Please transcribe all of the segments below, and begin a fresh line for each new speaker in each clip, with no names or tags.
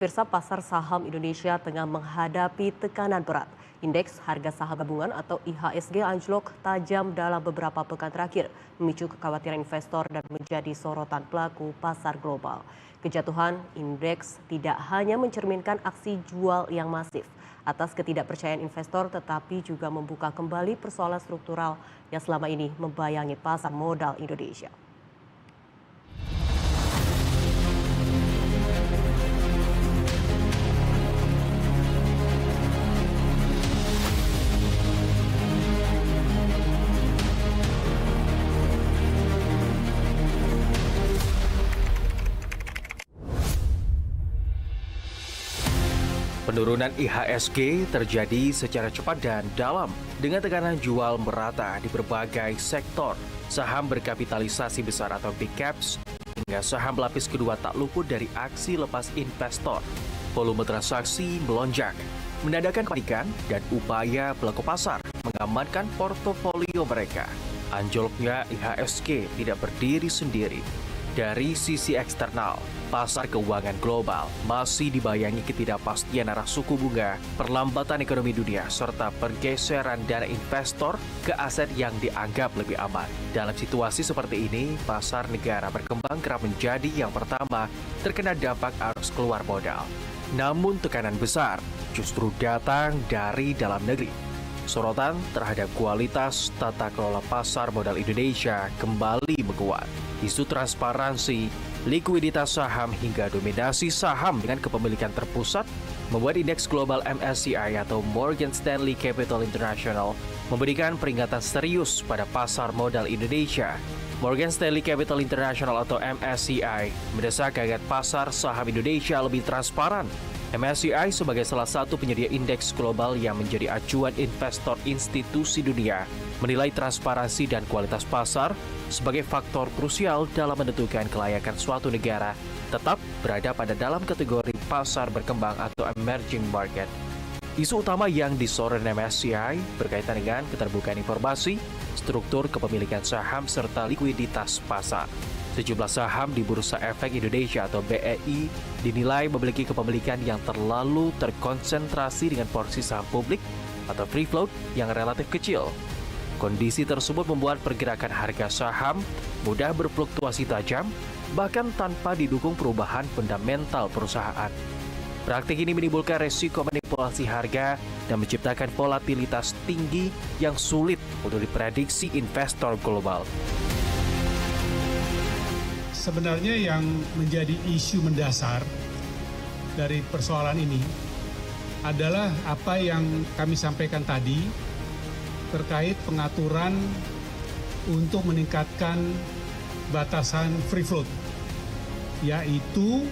Pemirsa, pasar saham Indonesia tengah menghadapi tekanan berat. Indeks harga saham gabungan atau IHSG anjlok tajam dalam beberapa pekan terakhir, memicu kekhawatiran investor dan menjadi sorotan pelaku pasar global. Kejatuhan indeks tidak hanya mencerminkan aksi jual yang masif atas ketidakpercayaan investor, tetapi juga membuka kembali persoalan struktural yang selama ini membayangi pasar modal Indonesia.
Penurunan IHSG terjadi secara cepat dan dalam dengan tekanan jual merata di berbagai sektor. Saham berkapitalisasi besar atau big caps hingga saham lapis kedua tak luput dari aksi lepas investor. Volume transaksi melonjak, menandakan kepanikan dan upaya pelaku pasar mengamankan portofolio mereka. Anjloknya IHSG tidak berdiri sendiri. Dari sisi eksternal, pasar keuangan global masih dibayangi ketidakpastian arah suku bunga, perlambatan ekonomi dunia, serta pergeseran dana investor ke aset yang dianggap lebih aman. Dalam situasi seperti ini, pasar negara berkembang kerap menjadi yang pertama terkena dampak arus keluar modal. Namun tekanan besar justru datang dari dalam negeri. Sorotan terhadap kualitas tata kelola pasar modal Indonesia kembali menguat. Isu transparansi, likuiditas saham hingga dominasi saham dengan kepemilikan terpusat membuat indeks global MSCI atau Morgan Stanley Capital International memberikan peringatan serius pada pasar modal Indonesia. Morgan Stanley Capital International atau MSCI mendesak agar pasar saham Indonesia lebih transparan. MSCI sebagai salah satu penyedia indeks global yang menjadi acuan investor institusi dunia menilai transparansi dan kualitas pasar sebagai faktor krusial dalam menentukan kelayakan suatu negara tetap berada pada dalam kategori pasar berkembang atau emerging market. Isu utama yang disorot MSCI berkaitan dengan keterbukaan informasi, struktur kepemilikan saham, serta likuiditas pasar. Sejumlah saham di Bursa Efek Indonesia atau BEI dinilai memiliki kepemilikan yang terlalu terkonsentrasi dengan porsi saham publik atau free float yang relatif kecil. Kondisi tersebut membuat pergerakan harga saham mudah berfluktuasi tajam, bahkan tanpa didukung perubahan fundamental perusahaan. Praktik ini menimbulkan resiko manipulasi harga dan menciptakan volatilitas tinggi yang sulit untuk diprediksi investor global.
Sebenarnya yang menjadi isu mendasar dari persoalan ini adalah apa yang kami sampaikan tadi terkait pengaturan untuk meningkatkan batasan free float, yaitu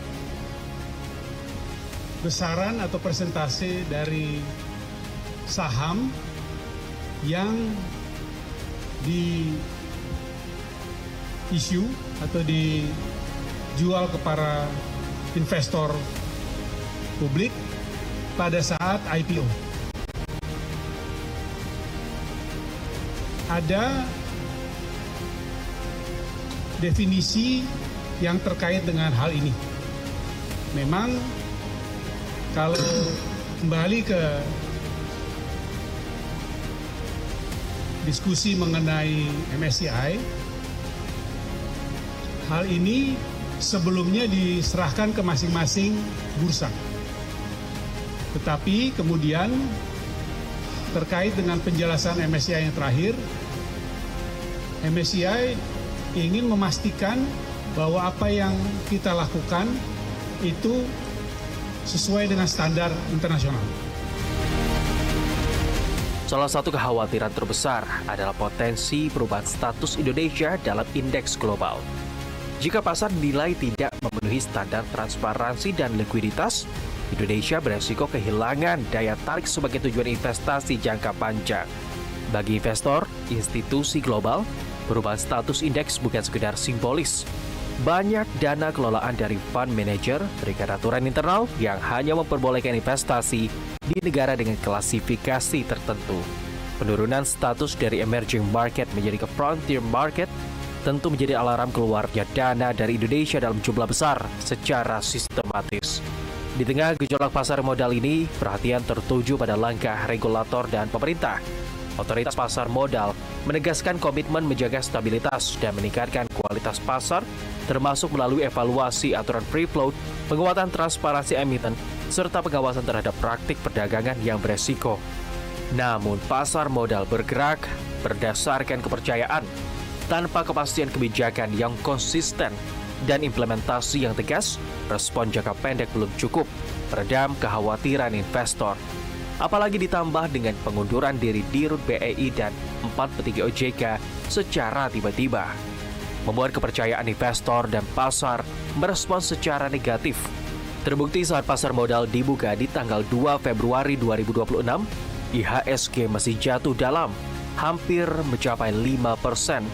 besaran atau persentase dari saham yang di issue atau dijual kepada investor publik pada saat IPO. Ada definisi yang terkait dengan hal ini. Memang kalau kembali ke diskusi mengenai MSCI, hal ini sebelumnya diserahkan ke masing-masing bursa. Tetapi kemudian terkait dengan penjelasan MSCI yang terakhir, MSCI ingin memastikan bahwa apa yang kita lakukan itu sesuai dengan standar internasional.
Salah satu kekhawatiran terbesar adalah potensi perubahan status Indonesia dalam indeks global. Jika pasar dinilai tidak memenuhi standar transparansi dan likuiditas, Indonesia beresiko kehilangan daya tarik sebagai tujuan investasi jangka panjang. Bagi investor, institusi global, perubahan status indeks bukan sekedar simbolis. Banyak dana kelolaan dari fund manager berikan aturan internal yang hanya memperbolehkan investasi di negara dengan klasifikasi tertentu. Penurunan status dari emerging market menjadi ke frontier market tentu menjadi alarm keluarnya dana dari Indonesia dalam jumlah besar secara sistematis. Di tengah gejolak pasar modal ini, perhatian tertuju pada langkah regulator dan pemerintah. Otoritas Pasar Modal menegaskan komitmen menjaga stabilitas dan meningkatkan kualitas pasar, termasuk melalui evaluasi aturan free float, penguatan transparansi emiten, serta pengawasan terhadap praktik perdagangan yang beresiko. Namun, pasar modal bergerak berdasarkan kepercayaan, tanpa kepastian kebijakan yang konsisten dan implementasi yang tegas. Respon jangka pendek belum cukup meredam kekhawatiran investor. Apalagi ditambah dengan pengunduran diri Dirut BEI dan 4 petinggi OJK secara tiba-tiba, membuat kepercayaan investor dan pasar merespons secara negatif. Terbukti saat pasar modal dibuka di tanggal 2 Februari 2026, IHSG masih jatuh dalam, hampir mencapai 5%.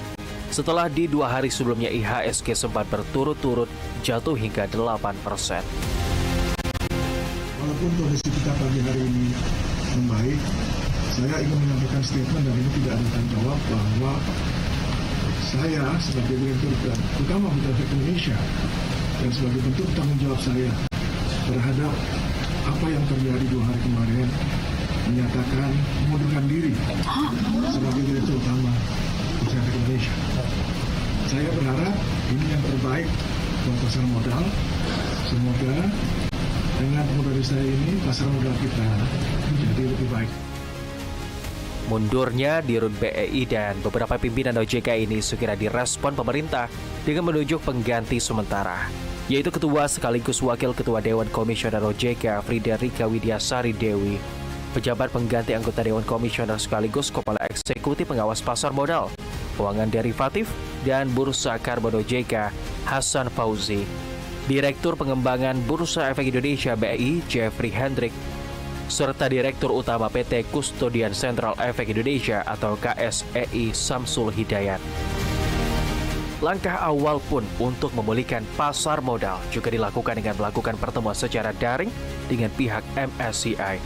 Setelah di 2 hari sebelumnya IHSG sempat berturut-turut jatuh hingga 8%.
Walaupun kondisi kita pagi hari ini membaik, saya ingin menyampaikan statement dan ini tidak ada tanggung jawab bahwa saya sebagai Direktur Utama Bursa Efek Indonesia dan sebagai bentuk tanggung jawab saya terhadap apa yang terjadi 2 hari kemarin menyatakan mengundurkan diri sebagai Direktur Utama Bursa Efek Indonesia. Saya berharap ini yang terbaik buat pasar modal. Semoga dengan pengunduran saya ini, pasar modal kita menjadi lebih baik.
Mundurnya Dirut BEI dan beberapa pimpinan OJK ini segera direspon pemerintah dengan menunjuk pengganti sementara, yaitu Ketua sekaligus Wakil Ketua Dewan Komisioner OJK Friederike Widyasari Dewi, pejabat pengganti anggota Dewan Komisioner sekaligus Kepala Eksekutif Pengawas Pasar Modal, Keuangan Derivatif, dan Bursa Karbon OJK Hasan Fauzi, Direktur Pengembangan Bursa Efek Indonesia BEI Jeffrey Hendrik, serta Direktur Utama PT Kustodian Sentral Efek Indonesia atau KSEI Samsul Hidayat. Langkah awal pun untuk memulihkan pasar modal juga dilakukan dengan melakukan pertemuan secara daring dengan pihak MSCI,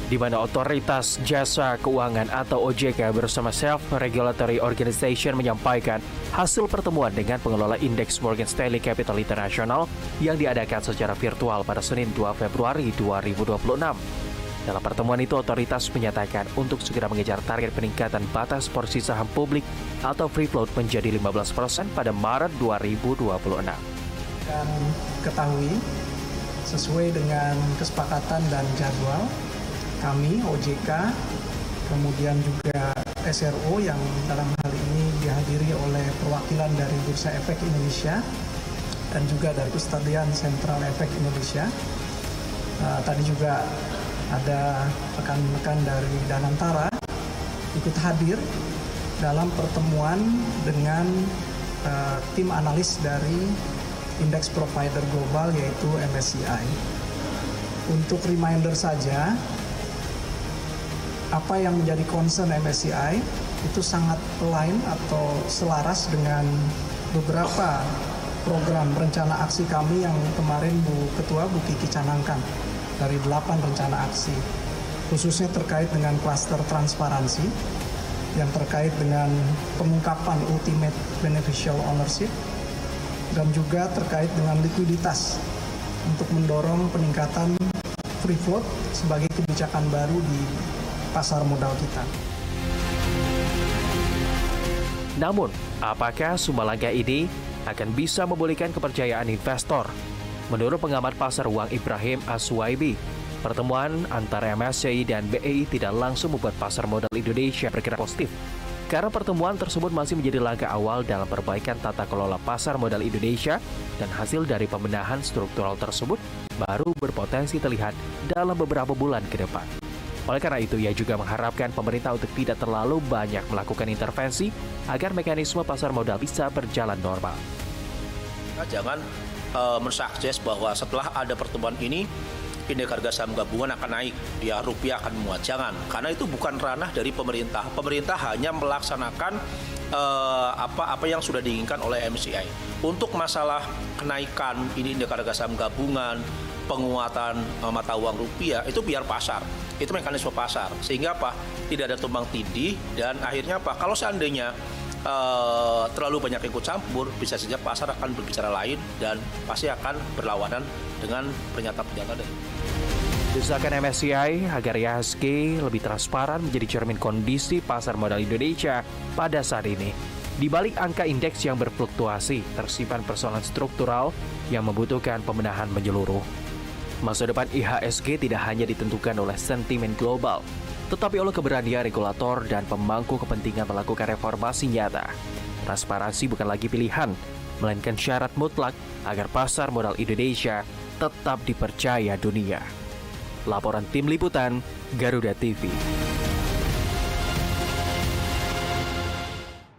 di mana Otoritas Jasa Keuangan atau OJK bersama Self-Regulatory Organization menyampaikan hasil pertemuan dengan pengelola indeks Morgan Stanley Capital International yang diadakan secara virtual pada Senin 2 Februari 2026. Dalam pertemuan itu, otoritas menyatakan untuk segera mengejar target peningkatan batas porsi saham publik atau free float menjadi 15% pada Maret 2026.
Dan ketahui, sesuai dengan kesepakatan dan jadwal, kami OJK, kemudian juga SRO yang dalam hal ini dihadiri oleh perwakilan dari Bursa Efek Indonesia dan juga dari Kustodian Sentral Efek Indonesia. Tadi juga ada rekan-rekan dari Danantara ikut hadir dalam pertemuan dengan tim analis dari indeks provider global yaitu MSCI. Untuk reminder saja, apa yang menjadi concern MSCI itu sangat align atau selaras dengan beberapa program rencana aksi kami yang kemarin Bu Ketua Bu Kiki canangkan dari 8 rencana aksi, khususnya terkait dengan klaster transparansi yang terkait dengan pengungkapan ultimate beneficial ownership dan juga terkait dengan likuiditas untuk mendorong peningkatan free float sebagai kebijakan baru di pasar modal kita.
Namun, apakah semua langkah ini akan bisa memulihkan kepercayaan investor? Menurut pengamat pasar uang Ibrahim Aswaibi, pertemuan antara MSCI dan BEI tidak langsung membuat pasar modal Indonesia bergerak positif, karena pertemuan tersebut masih menjadi langkah awal dalam perbaikan tata kelola pasar modal Indonesia dan hasil dari pembenahan struktural tersebut baru berpotensi terlihat dalam beberapa bulan ke depan. Oleh karena itu, ia juga mengharapkan pemerintah untuk tidak terlalu banyak melakukan intervensi agar mekanisme pasar modal bisa berjalan normal.
Jangan mensukses bahwa setelah ada pertemuan ini, indeks harga saham gabungan akan naik, ya rupiah akan menguat. Jangan, karena itu bukan ranah dari pemerintah. Pemerintah hanya melaksanakan apa yang sudah diinginkan oleh MSCI. Untuk masalah kenaikan ini indeks harga saham gabungan, penguatan mata uang rupiah, itu biar pasar. Itu mekanisme pasar. Sehingga apa? Tidak ada tumbang tindih dan akhirnya apa? Kalau seandainya terlalu banyak ikut campur, bisa saja pasar akan berbicara lain dan pasti akan berlawanan dengan pernyataan-pernyataan dari.
Desakan MSCI agar IHSG lebih transparan menjadi cermin kondisi pasar modal Indonesia pada saat ini. Di balik angka indeks yang berfluktuasi, tersimpan persoalan struktural yang membutuhkan pembenahan menyeluruh. Masa depan IHSG tidak hanya ditentukan oleh sentimen global, tetapi oleh keberanian regulator dan pemangku kepentingan melakukan reformasi nyata. Transparansi bukan lagi pilihan, melainkan syarat mutlak agar pasar modal Indonesia tetap dipercaya dunia. Laporan Tim Liputan, Garuda TV.